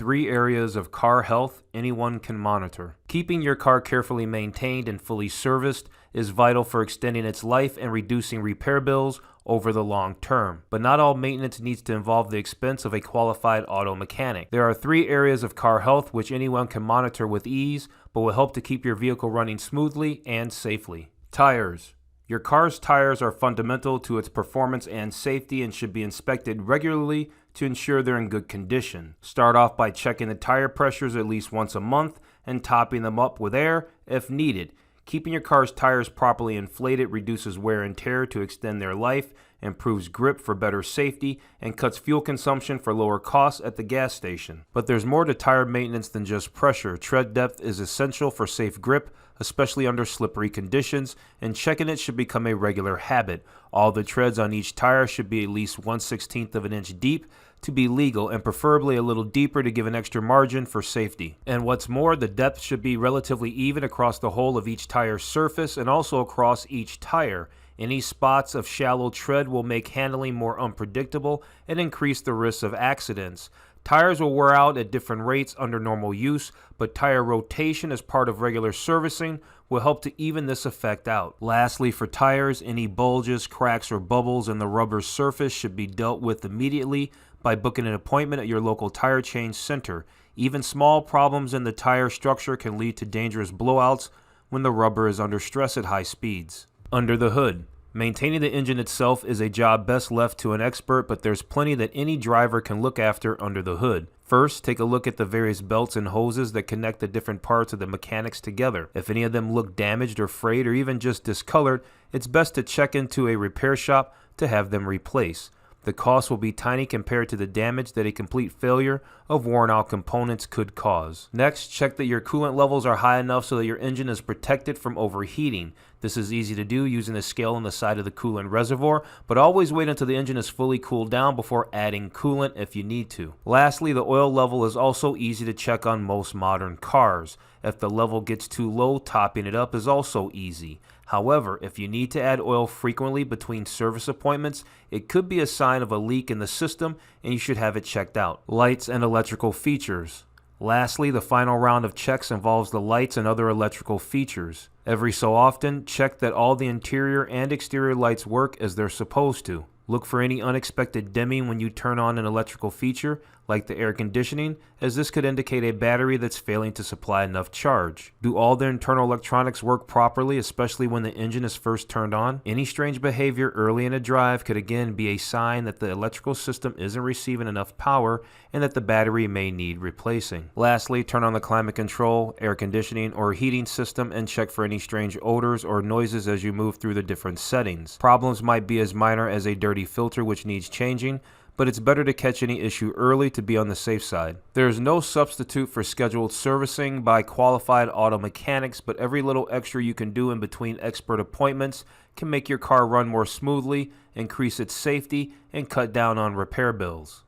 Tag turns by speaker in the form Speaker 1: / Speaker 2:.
Speaker 1: 3 areas of car health anyone can monitor. Keeping your car carefully maintained and fully serviced is vital for extending its life and reducing repair bills over the long term. But not all maintenance needs to involve the expense of a qualified auto mechanic. There are 3 areas of car health which anyone can monitor with ease, but will help to keep your vehicle running smoothly and safely. Tires. Your car's tires are fundamental to its performance and safety and should be inspected regularly to ensure they're in good condition. Start off by checking the tire pressures at least once a month and topping them up with air if needed. Keeping your car's tires properly inflated reduces wear and tear to extend their life, improves grip for better safety, and cuts fuel consumption for lower costs at the gas station. But there's more to tire maintenance than just pressure. Tread depth is essential for safe grip, especially under slippery conditions, and checking it should become a regular habit. All the treads on each tire should be at least 1/16 of an inch deep to be legal, and preferably a little deeper to give an extra margin for safety. And what's more, the depth should be relatively even across the whole of each tire's surface and also across each tire. Any spots of shallow tread will make handling more unpredictable and increase the risk of accidents. Tires will wear out at different rates under normal use, but tire rotation as part of regular servicing will help to even this effect out. Lastly, for tires, any bulges, cracks, or bubbles in the rubber surface should be dealt with immediately by booking an appointment at your local tire change center. Even small problems in the tire structure can lead to dangerous blowouts when the rubber is under stress at high speeds. Under the hood. Maintaining the engine itself is a job best left to an expert, but there's plenty that any driver can look after under the hood. First, take a look at the various belts and hoses that connect the different parts of the mechanics together. If any of them look damaged or frayed or even just discolored, it's best to check into a repair shop to have them replaced. The cost will be tiny compared to the damage that a complete failure of worn-out components could cause. Next, check that your coolant levels are high enough so that your engine is protected from overheating. This is easy to do using the scale on the side of the coolant reservoir, but always wait until the engine is fully cooled down before adding coolant if you need to. Lastly, the oil level is also easy to check on most modern cars. If the level gets too low, topping it up is also easy. However, if you need to add oil frequently between service appointments, it could be a sign of a leak in the system and you should have it checked out. Lights and electrical features. Lastly, the final round of checks involves the lights and other electrical features. Every so often, check that all the interior and exterior lights work as they're supposed to. Look for any unexpected dimming when you turn on an electrical feature, like the air conditioning, as this could indicate a battery that's failing to supply enough charge. Do all the internal electronics work properly, especially when the engine is first turned on? Any strange behavior early in a drive could again be a sign that the electrical system isn't receiving enough power and that the battery may need replacing. Lastly, turn on the climate control, air conditioning, or heating system and check for any strange odors or noises as you move through the different settings. Problems might be as minor as a dirty filter which needs changing, but it's better to catch any issue early to be on the safe side. There is no substitute for scheduled servicing by qualified auto mechanics, but every little extra you can do in between expert appointments can make your car run more smoothly, increase its safety, and cut down on repair bills.